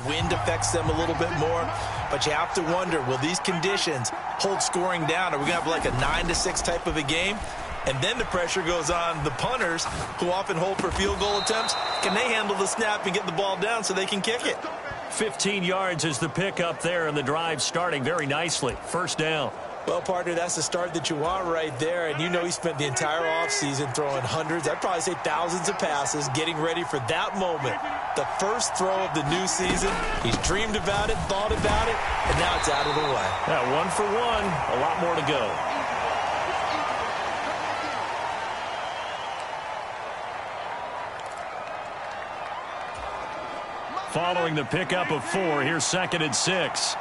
Wind affects them a little bit more, but you have to wonder, will these conditions hold scoring down? Are we going to have like a 9-6 type of a game? And then the pressure goes on the punters, who often hold for field goal attempts. Can they handle the snap and get the ball down so they can kick it? 15 yards is the pickup there, and the drive starting very nicely. First down. Well, partner, that's the start that you want right there. And you know he spent the entire offseason throwing hundreds, I'd probably say thousands of passes, getting ready for that moment. The first throw of the new season. He's dreamed about it, thought about it, and now it's out of the way. Yeah, 1 for 1, a lot more to go. Following the pickup of 4, here's 2nd and 6.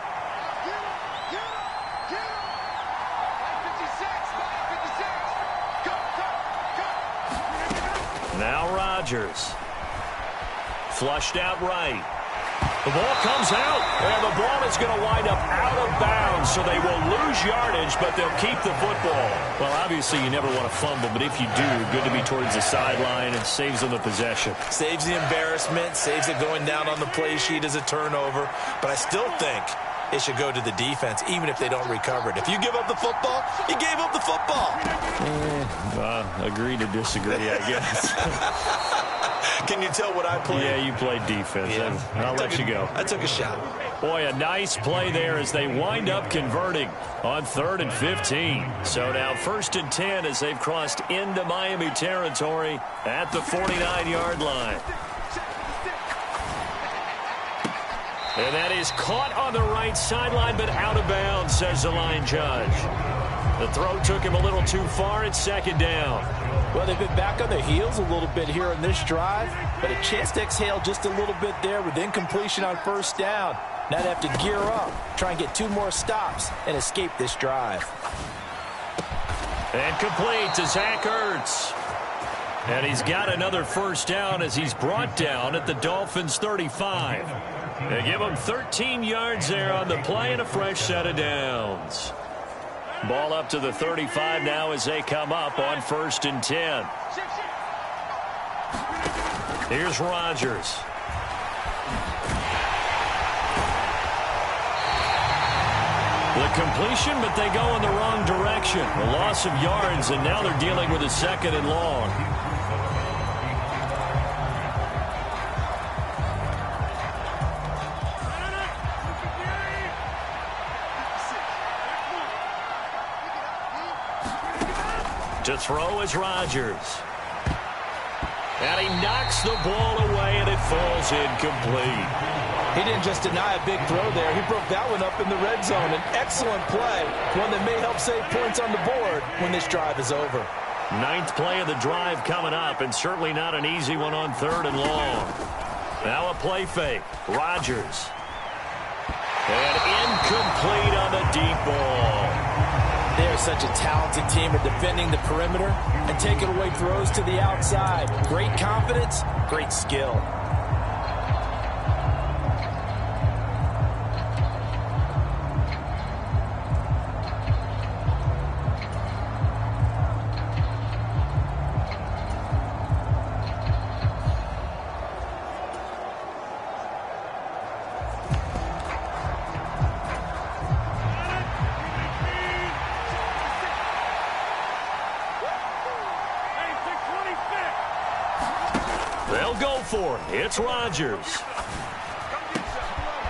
Now Rodgers. Flushed out right. The ball comes out, and the ball is going to wind up out of bounds, so they will lose yardage, but they'll keep the football. Well, obviously, you never want to fumble, but if you do, good to be towards the sideline and saves them the possession. Saves the embarrassment, saves it going down on the play sheet as a turnover, but I still think it should go to the defense, even if they don't recover it. If you give up the football, you gave up the football. Agree to disagree, I guess. Can you tell what I played? Yeah, you played defense. Yeah. I'll let you go. I took a shot. Boy, a nice play there as they wind up converting on 3rd and 15. So now 1st and 10 as they've crossed into Miami territory at the 49-yard line. And that is caught on the right sideline, but out of bounds, says the line judge. The throw took him a little too far. It's 2nd down. Well, they've been back on their heels a little bit here in this drive, but a chance to exhale just a little bit there with incompletion on 1st down. Now they have to gear up, try and get 2 more stops, and escape this drive. And complete to Zach Ertz. And he's got another 1st down as he's brought down at the Dolphins' 35. They give him 13 yards there on the play and a fresh set of downs. Ball up to the 35 now as they come up on 1st and 10. Here's Rodgers. The completion, but they go in the wrong direction. A loss of yards, and now they're dealing with a 2nd and long. To throw is Rodgers. And he knocks the ball away, and it falls incomplete. He didn't just deny a big throw there. He broke that one up in the red zone. An excellent play, one that may help save points on the board when this drive is over. 9th play of the drive coming up, and certainly not an easy one on 3rd and long. Now a play fake. Rodgers. And incomplete on the deep ball. They're such a talented team at defending the perimeter and taking away throws to the outside. Great confidence, great skill. They'll go for it. It's Rodgers.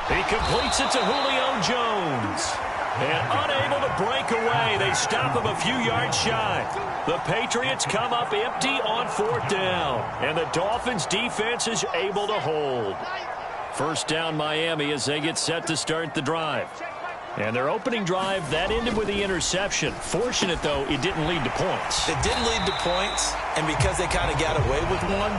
He completes it to Julio Jones. And unable to break away, they stop him a few yards shy. The Patriots come up empty on 4th down. And the Dolphins defense is able to hold. 1st down Miami as they get set to start the drive. And their opening drive, that ended with the interception. Fortunate, though, it didn't lead to points. It didn't lead to points, and because they kind of got away with one,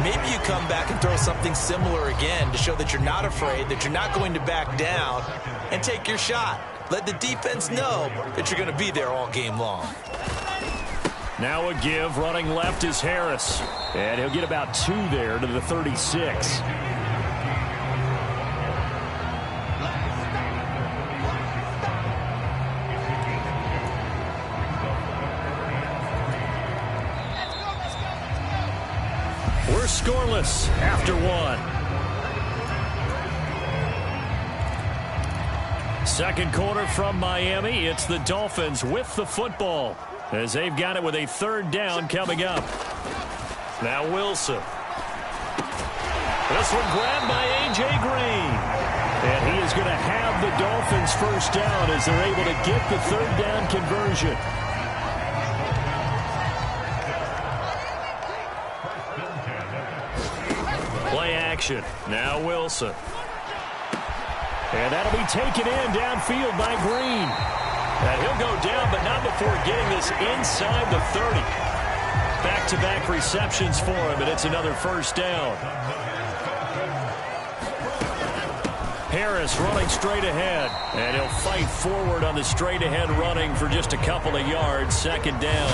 maybe you come back and throw something similar again to show that you're not afraid, that you're not going to back down, and take your shot. Let the defense know that you're going to be there all game long. Now a give, running left is Harris. And he'll get about 2 there to the 36. We're scoreless after 1. Second quarter from Miami. It's the Dolphins with the football as they've got it with a third down coming up. Now Wilson. This one grabbed by A.J. Green. And he is going to have the Dolphins first down as they're able to get the third down conversion. Play action. Now Wilson. And that'll be taken in downfield by Green. And he'll go down, but not before getting this inside the 30. Back-to-back receptions for him, and it's another first down. Harris running straight ahead, and he'll fight forward on the straight-ahead running for just a couple of yards. Second down.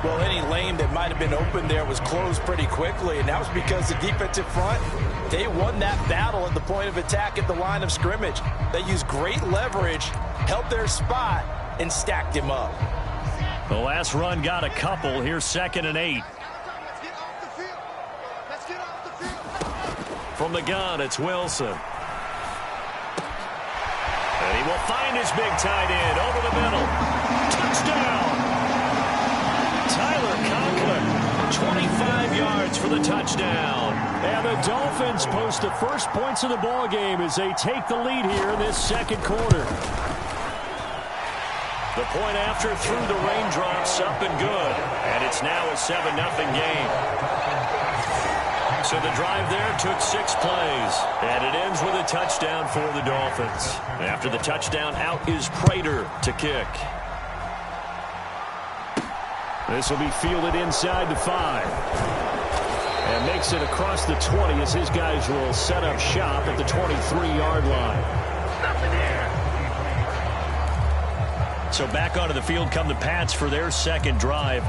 Well, any lane that might have been open there was closed pretty quickly, and that was because the defensive front, they won that battle at the point of attack at the line of scrimmage. They used great leverage, held their spot, and stacked him up. The last run got a couple. Here's 2nd and 8. From the gun, it's Wilson. And he will find his big tight end over the middle. Touchdown! Tyler Conklin, 25 yards for the touchdown. And the Dolphins post the first points of the ball game as they take the lead here in this second quarter. The point after through the raindrops, up and good. And it's now a 7-0 game. So the drive there took 6 plays. And it ends with a touchdown for the Dolphins. After the touchdown, out is Prater to kick. This will be fielded inside the 5. And makes it across the 20 as his guys will set up shop at the 23-yard line. So back onto the field come the Pats for their second drive.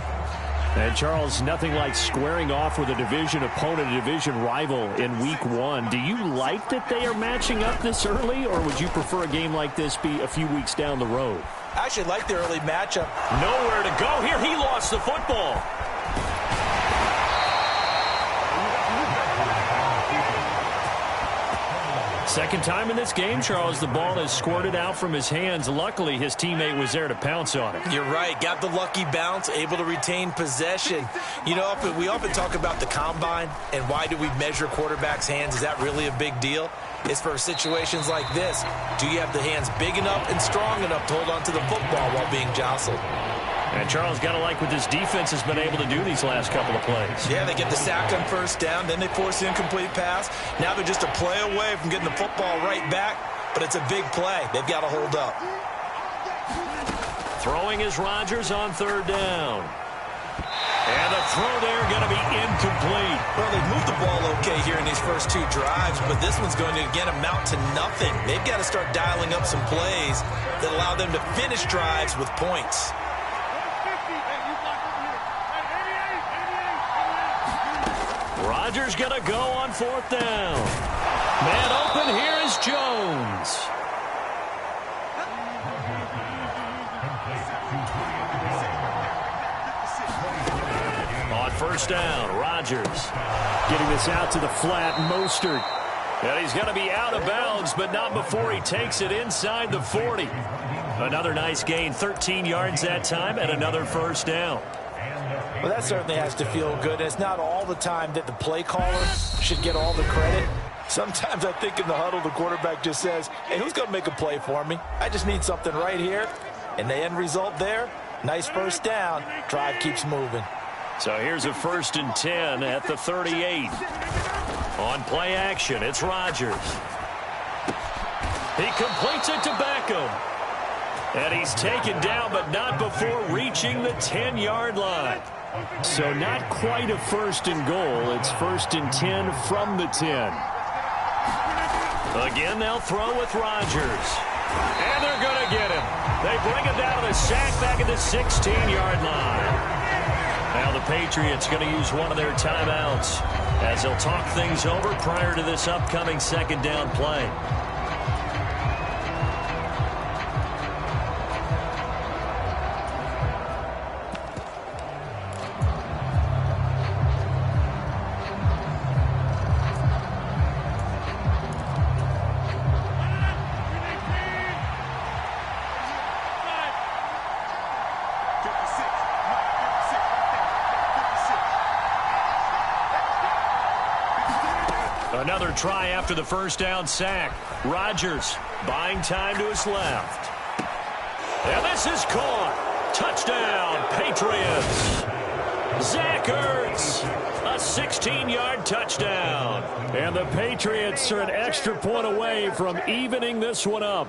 And, Charles, nothing like squaring off with a division opponent, a division rival in Week 1. Do you like that they are matching up this early, or would you prefer a game like this be a few weeks down the road? I actually like the early matchup. Nowhere to go here. He lost the football. Second time in this game, Charles, the ball is squirted out from his hands. Luckily, his teammate was there to pounce on it. You're right. Got the lucky bounce, able to retain possession. You know, we often talk about the combine and why do we measure quarterbacks' hands. Is that really a big deal? It's for situations like this. Do you have the hands big enough and strong enough to hold on to the football while being jostled? And Charles, got to like what this defense has been able to do these last couple of plays. Yeah, they get the sack on first down, then they force the incomplete pass. Now they're just a play away from getting the football right back, but it's a big play. They've got to hold up. Throwing is Rodgers on third down. And the throw there going to be incomplete. Well, they've moved the ball okay here in these first 2 drives, but this one's going to, again, amount to nothing. They've got to start dialing up some plays that allow them to finish drives with points. Rodgers going to go on 4th down. Man open, here is Jones. On first down, Rodgers getting this out to the flat, Mostert. And he's going to be out of bounds, but not before he takes it inside the 40. Another nice gain, 13 yards that time, and another first down. Well, that certainly has to feel good. It's not all the time that the play caller should get all the credit. Sometimes I think in the huddle, the quarterback just says, hey, who's going to make a play for me? I just need something right here. And the end result there, nice first down. Drive keeps moving. So here's a 1st and 10 at the 38. On play action, it's Rodgers. He completes it to Beckham. And he's taken down, but not before reaching the 10-yard line. So not quite a 1st and goal. It's 1st and 10 from the 10. Again, they'll throw with Rodgers. And they're going to get him. They bring him down to the sack back at the 16-yard line. Now the Patriots going to use one of their timeouts as they'll talk things over prior to this upcoming second down play. Another try after the first down sack. Rodgers buying time to his left. And this is caught. Touchdown, Patriots. Zach Ertz, a 16-yard touchdown. And the Patriots are an extra point away from evening this one up.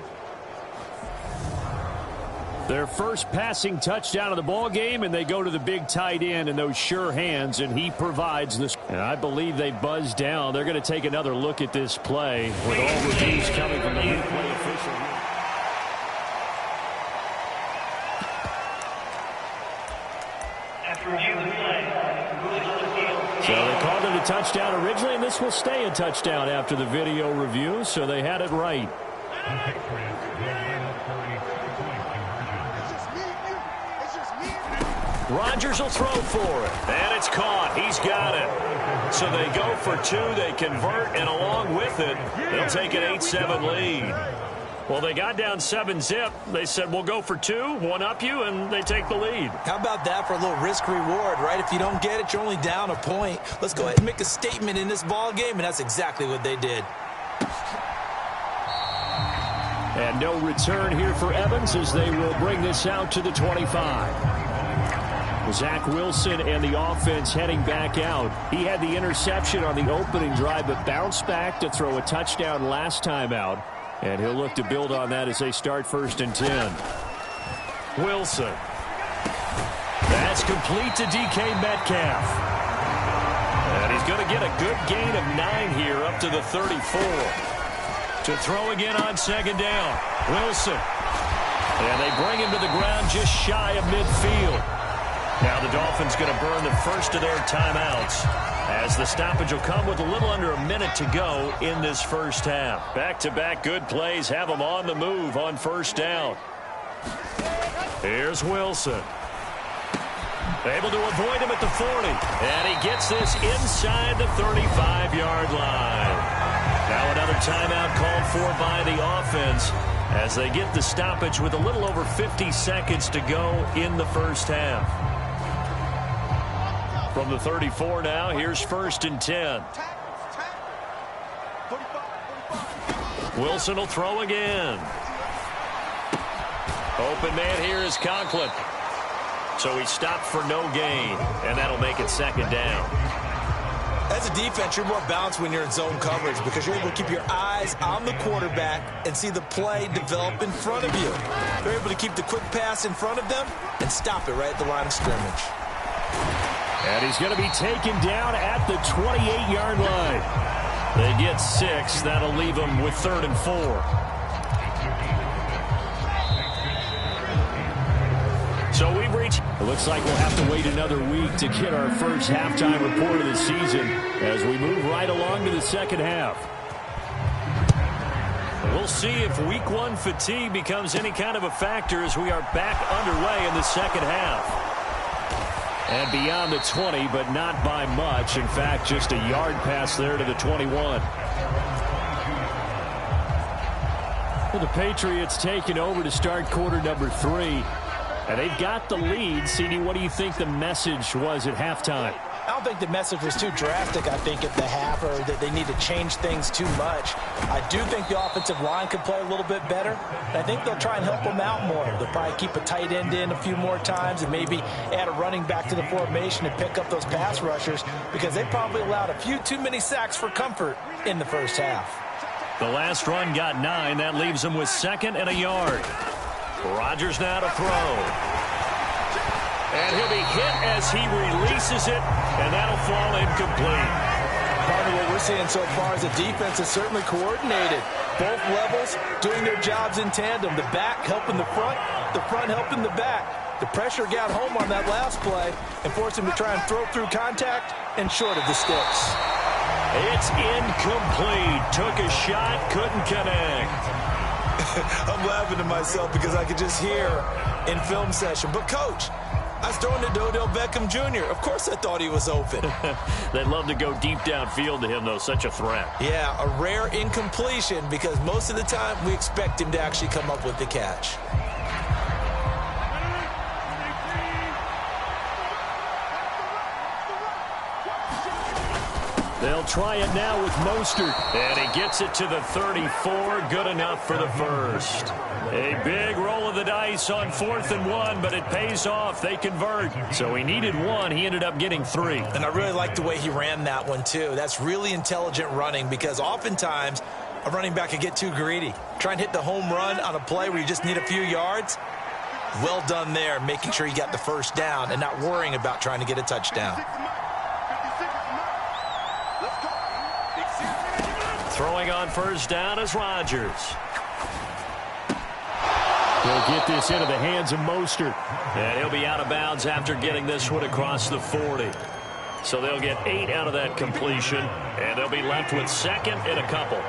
Their first passing touchdown of the ball game, and they go to the big tight end in those sure hands, and he provides this. And I believe they buzzed down. They're going to take another look at this play with all reviews coming from the replay official. So they called it a touchdown originally, and this will stay a touchdown after the video review, so they had it right. Rodgers will throw for it, and it's caught. He's got it. So they go for two, they convert, and along with it, they'll take an 8-7 lead. Well, they got down 7-zip. They said, we'll go for two, one-up you, and they take the lead. How about that for a little risk-reward, right? If you don't get it, you're only down a point. Let's go ahead and make a statement in this ball game, and that's exactly what they did. And no return here for Evans as they will bring this out to the 25. Zach Wilson and the offense heading back out. He had the interception on the opening drive, but bounced back to throw a touchdown last time out. And he'll look to build on that as they start 1st and 10. Wilson. That's complete to DK Metcalf. And he's going to get a good gain of 9 here up to the 34. To throw again on 2nd down. Wilson. And they bring him to the ground just shy of midfield. Now the Dolphins going to burn the first of their timeouts as the stoppage will come with a little under a minute to go in this first half. Back-to-back good plays have them on the move on 1st down. Here's Wilson. Able to avoid him at the 40. And he gets this inside the 35-yard line. Now another timeout called for by the offense as they get the stoppage with a little over 50 seconds to go in the first half. From the 34 now, here's 1st and 10. Wilson will throw again. Open man here is Conklin. So he stopped for no gain, and that'll make it 2nd down. As a defense, you're more balanced when you're in zone coverage because you're able to keep your eyes on the quarterback and see the play develop in front of you. They're able to keep the quick pass in front of them and stop it right at the line of scrimmage. And he's going to be taken down at the 28-yard line. They get 6. That'll leave them with 3rd and 4. So we've reached. It looks like we'll have to wait another week to get our first halftime report of the season as we move right along to the second half. We'll see if week 1 fatigue becomes any kind of a factor as we are back underway in the second half. And beyond the 20, but not by much. In fact, just a yard pass there to the 21. Well, the Patriots taking over to start quarter number 3. And they've got the lead. CD, what do you think the message was at halftime? I don't think the message was too drastic, I think, at the half, or that they need to change things too much. I do think the offensive line could play a little bit better. And I think they'll try and help them out more. They'll probably keep a tight end in a few more times and maybe add a running back to the formation and pick up those pass rushers because they probably allowed a few too many sacks for comfort in the first half. The last run got 9. That leaves them with 2nd and a yard. Rodgers now to throw. And he'll be hit as he releases it, and that'll fall incomplete. Part of what we're seeing so far is the defense is certainly coordinated. Both levels doing their jobs in tandem. The back helping the front helping the back. The pressure got home on that last play and forced him to try and throw through contact and short of the sticks. It's incomplete. Took a shot, couldn't connect. I'm laughing to myself because I could just hear in film session. But, Coach, I was throwing to Odell Beckham Jr. Of course I thought he was open. They'd love to go deep downfield to him, though. Such a threat. Yeah, a rare incompletion because most of the time we expect him to actually come up with the catch. They'll try it now with Mostert. And he gets it to the 34. Good enough for the first. A big roll of the dice on 4th and 1, but it pays off. They convert. So he needed 1. He ended up getting 3. And I really like the way he ran that one, too. That's really intelligent running because oftentimes a running back can get too greedy. Try and hit the home run on a play where you just need a few yards. Well done there, making sure you got the first down and not worrying about trying to get a touchdown. Throwing on first down is Rodgers. He'll get this into the hands of Mostert. And he'll be out of bounds after getting this one across the 40. So they'll get 8 out of that completion, and they'll be left with 2nd and a couple.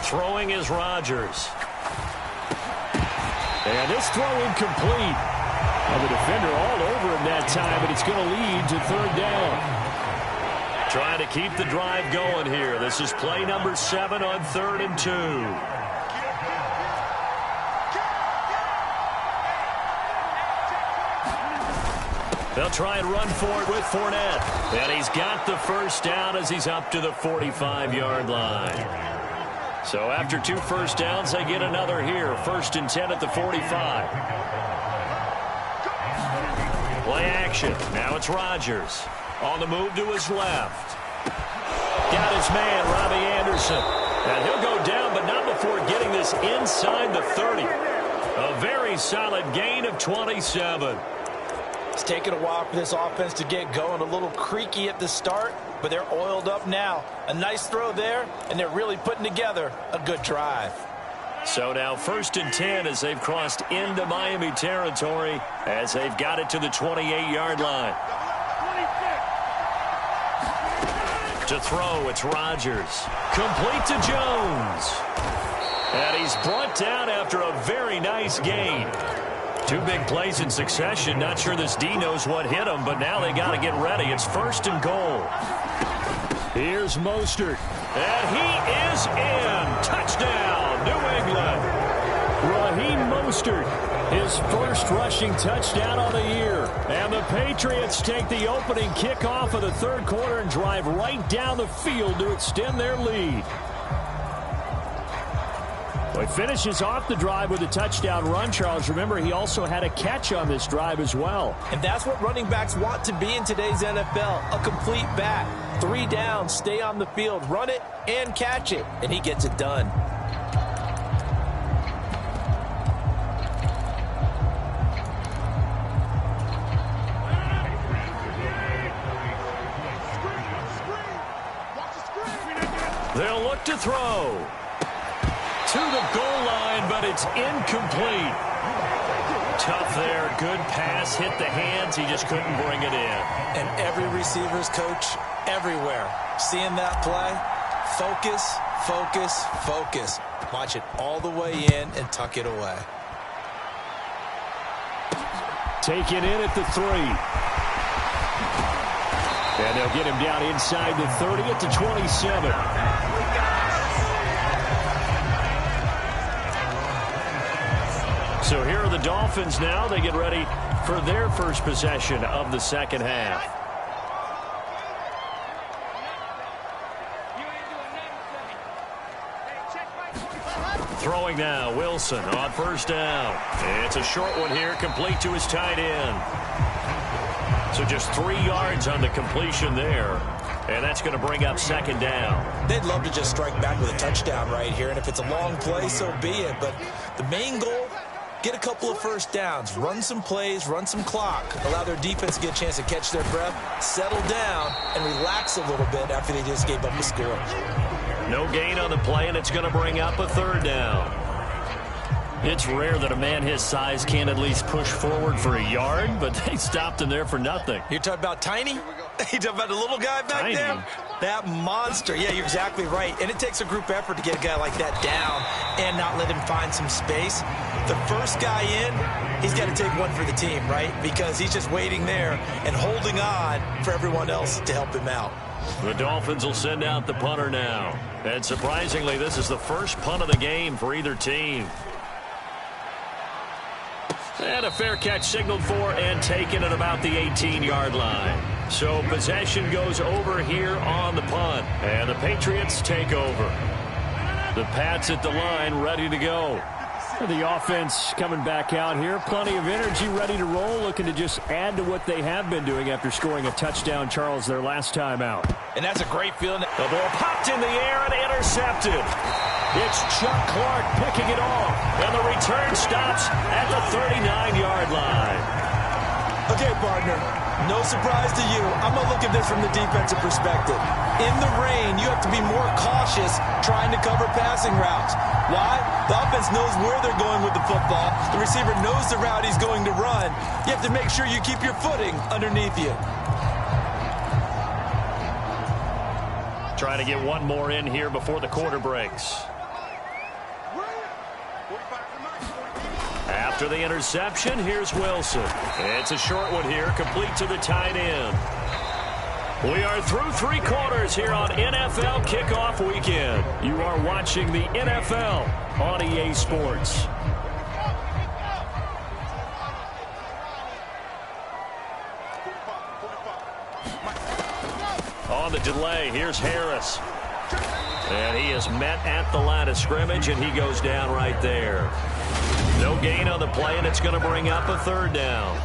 Throwing is Rodgers. And this throw incomplete. And the defender all over him that time, but it's going to lead to 3rd down. Trying to keep the drive going here. This is play number 7 on 3rd and 2. They'll try and run for it with Fournette. And he's got the first down as he's up to the 45-yard line. So after 2 first downs, they get another here. 1st and 10 at the 45. Play action. Now it's Rodgers. On the move to his left. Got his man, Robbie Anderson. And he'll go down, but not before getting this inside the 30. A very solid gain of 27. It's taken a while for this offense to get going. A little creaky at the start, but they're oiled up now. A nice throw there, and they're really putting together a good drive. So now 1st and 10 as they've crossed into Miami territory as they've got it to the 28-yard line. To throw, it's Rodgers. Complete to Jones. And he's brought down after a very nice gain. 2 big plays in succession. Not sure this D knows what hit him, but now they got to get ready. It's 1st and goal. Here's Mostert. And he is in. Touchdown, New England. Raheem Mostert, his first rushing touchdown of the year. And the Patriots take the opening kickoff of the 3rd quarter and drive right down the field to extend their lead. Well, he finishes off the drive with a touchdown run, Charles. Remember, he also had a catch on this drive as well. And that's what running backs want to be in today's NFL, a complete back. 3 downs, stay on the field, run it and catch it, and he gets it done. They'll look to throw. To the goal line, but it's incomplete. Tough there. Good pass. Hit the hands. He just couldn't bring it in. And every receiver's coach everywhere. Seeing that play, focus, focus, focus. Watch it all the way in and tuck it away. Take it in at the 3. And they'll get him down inside the 30 at the 27. So here are the Dolphins now. They get ready for their first possession of the 2nd half. Throwing now, Wilson on 1st down. It's a short one here, complete to his tight end. So just 3 yards on the completion there. And that's going to bring up 2nd down. They'd love to just strike back with a touchdown right here. And if it's a long play, so be it. But the main goal, get a couple of first downs, run some plays, run some clock, allow their defense to get a chance to catch their breath, settle down, and relax a little bit after they just gave up the score. No gain on the play, and it's going to bring up a 3rd down. It's rare that a man his size can't at least push forward for a yard, but they stopped him there for nothing. You're talking about Tiny? You talking about the little guy back there? That monster. Yeah, you're exactly right. And it takes a group effort to get a guy like that down and not let him find some space. The first guy in, he's got to take one for the team, right? Because he's just waiting there and holding on for everyone else to help him out. The Dolphins will send out the punter now. And surprisingly, this is the first punt of the game for either team. And a fair catch signaled for and taken at about the 18-yard line. So possession goes over here on the punt. And the Patriots take over. The Pats at the line ready to go. The offense coming back out here. Plenty of energy, ready to roll, looking to just add to what they have been doing after scoring a touchdown, Charles, their last time out. And that's a great feeling. The ball popped in the air and intercepted. It's Chuck Clark picking it off. And the return stops at the 39-yard line. Okay, partner, no surprise to you. I'm going to look at this from the defensive perspective. In the rain, you have to be more cautious trying to cover passing routes. Why? The offense knows where they're going with the football. The receiver knows the route he's going to run. You have to make sure you keep your footing underneath you. Trying to get one more in here before the quarter breaks. After the interception, here's Wilson. It's a short one here, complete to the tight end. We are through 3 quarters here on NFL Kickoff Weekend. You are watching the NFL on EA Sports. On the delay, here's Harris. And he is met at the line of scrimmage, and he goes down right there. No gain on the play, and it's going to bring up a 3rd down.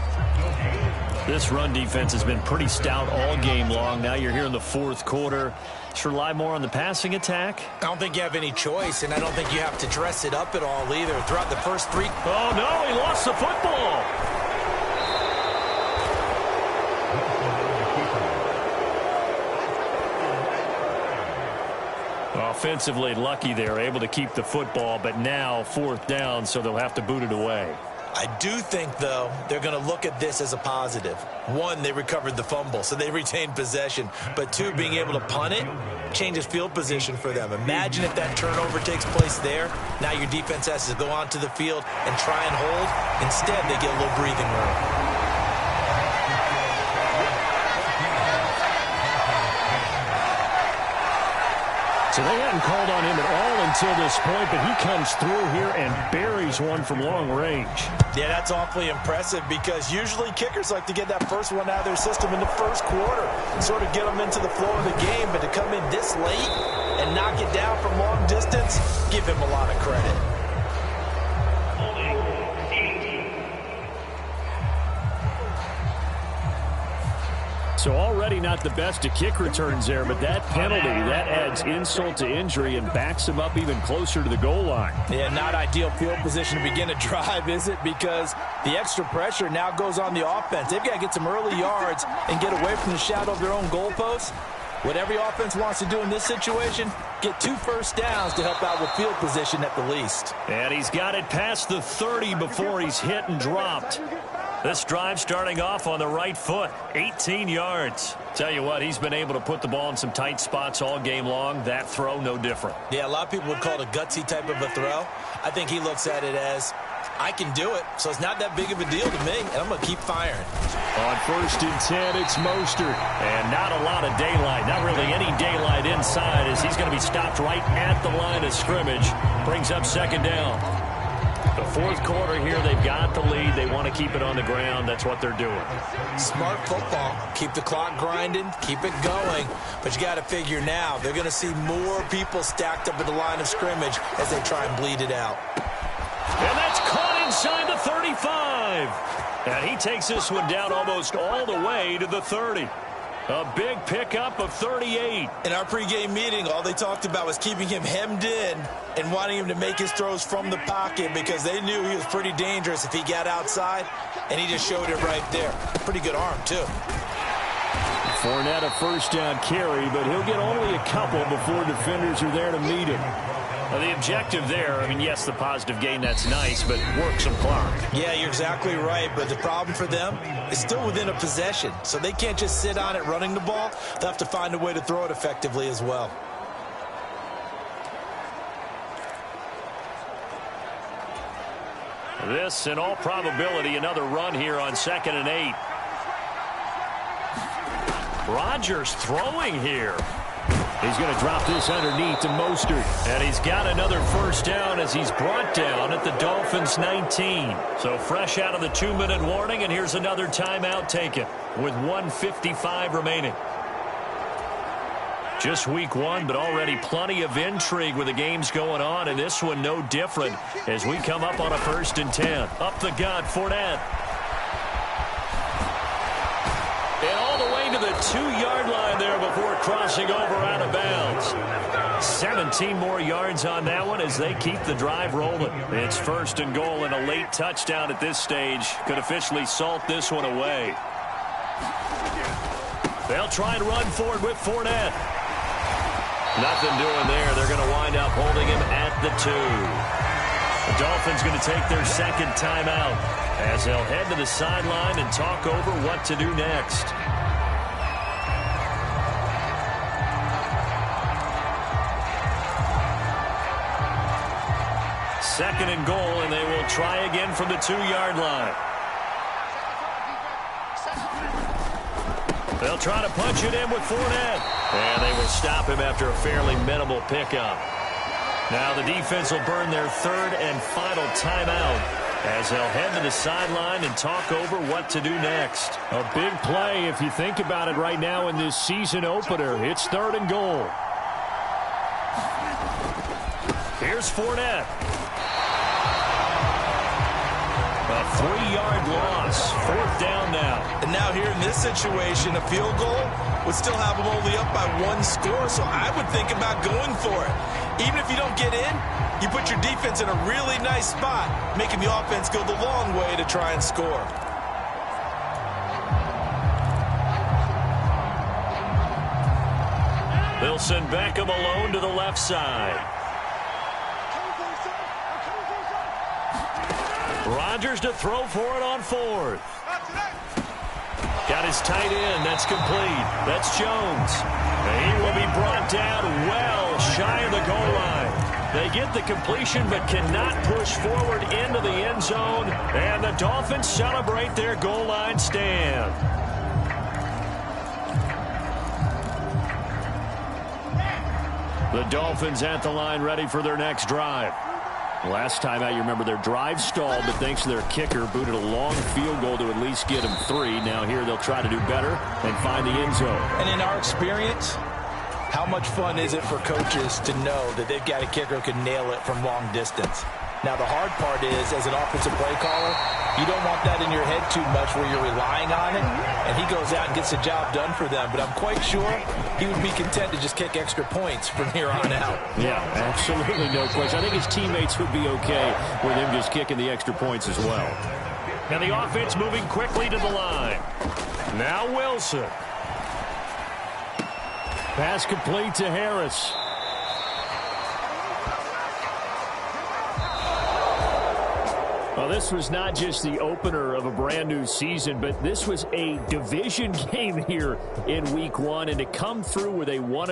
This run defense has been pretty stout all game long. Now you're here in the 4th quarter. Just rely more on the passing attack. I don't think you have any choice, and I don't think you have to dress it up at all either. Throughout the first 3. Oh, no, he lost the football. Offensively lucky they're able to keep the football, but now 4th down, so they'll have to boot it away. I do think, though, they're going to look at this as a positive. 1, they recovered the fumble, so they retained possession. But 2, being able to punt it changes field position for them. Imagine if that turnover takes place there. Now your defense has to go onto the field and try and hold. Instead, they get a little breathing room. So they hadn't called on him at all until this point, but he comes through here and buries one from long range. Yeah, that's awfully impressive because usually kickers like to get that first one out of their system in the first quarter, sort of get them into the flow of the game, but to come in this late and knock it down from long distance, give him a lot of credit. So already not the best of kick returns there, but that penalty, that adds insult to injury and backs him up even closer to the goal line. Yeah, not ideal field position to begin a drive, is it? Because the extra pressure now goes on the offense. They've got to get some early yards and get away from the shadow of their own goalposts. What every offense wants to do in this situation, get 2 first downs to help out with field position at the least. And he's got it past the 30 before he's hit and dropped. This drive starting off on the right foot, 18 yards. Tell you what, he's been able to put the ball in some tight spots all game long. That throw, no different. Yeah, a lot of people would call it a gutsy type of a throw. I think he looks at it as, I can do it, so it's not that big of a deal to me, and I'm going to keep firing. On 1st and 10, it's Mostert. And not a lot of daylight, not really any daylight inside as he's going to be stopped right at the line of scrimmage. Brings up 2nd down. The 4th quarter here, they've got the lead. They want to keep it on the ground. That's what they're doing. Smart football. Keep the clock grinding. Keep it going. But you got to figure now, they're going to see more people stacked up at the line of scrimmage as they try and bleed it out. And that's caught inside the 35. And he takes this one down almost all the way to the 30. A big pickup of 38. In our pregame meeting, all they talked about was keeping him hemmed in and wanting him to make his throws from the pocket because they knew he was pretty dangerous if he got outside, and he just showed it right there. Pretty good arm, too. Fournette a 1st down carry, but he'll get only a couple before defenders are there to meet him. Now, the objective there, I mean, yes, the positive gain, that's nice, but work some clock. Yeah, you're exactly right, but the problem for them is still within a possession, so they can't just sit on it running the ball. They'll have to find a way to throw it effectively as well. This, in all probability, another run here on 2nd and 8. Rodgers throwing here. He's going to drop this underneath to Mostert. And he's got another first down as he's brought down at the Dolphins' 19. So fresh out of the 2-minute warning, and here's another timeout taken with 1:55 remaining. Just week one, but already plenty of intrigue with the games going on, and this one no different as we come up on a 1st and 10. Up the gut, Fournette. And all the way to the 2-yard line there before crossing over out of bounds. 17 more yards on that one as they keep the drive rolling. It's 1st and goal, and a late touchdown at this stage could officially salt this one away. They'll try and run forward with Fournette. Nothing doing there. They're going to wind up holding him at the 2. The Dolphins going to take their second timeout as they'll head to the sideline and talk over what to do next. Second and goal, and they will try again from the 2-yard line. They'll try to punch it in with Fournette. And they will stop him after a fairly minimal pickup. Now the defense will burn their 3rd and final timeout as they'll head to the sideline and talk over what to do next. A big play if you think about it right now in this season opener. It's 3rd and goal. Here's Fournette. A 3-yard loss. 4th down now. And now here in this situation, a field goal would still have them only up by 1 score, so I would think about going for it. Even if you don't get in, you put your defense in a really nice spot, making the offense go the long way to try and score. They'll send Beckham alone to the left side. Rodgers to throw for it on 4th. Got his tight end. That's complete. That's Jones. He will be brought down well shy of the goal line. They get the completion but cannot push forward into the end zone. And the Dolphins celebrate their goal line stand. The Dolphins at the line ready for their next drive. Last time out, you remember their drive stalled, but thanks to their kicker, booted a long field goal to at least get them 3. Now here they'll try to do better and find the end zone. And in our experience, how much fun is it for coaches to know that they've got a kicker who can nail it from long distance? Now, the hard part is, as an offensive play caller, you don't want that in your head too much where you're relying on it, and he goes out and gets the job done for them. But I'm quite sure he would be content to just kick extra points from here on out. Yeah, absolutely no question. I think his teammates would be okay with him just kicking the extra points as well. And the offense moving quickly to the line. Now Wilson. Pass complete to Harris. Well, this was not just the opener of a brand new season, but this was a division game here in week one, and to come through with a 1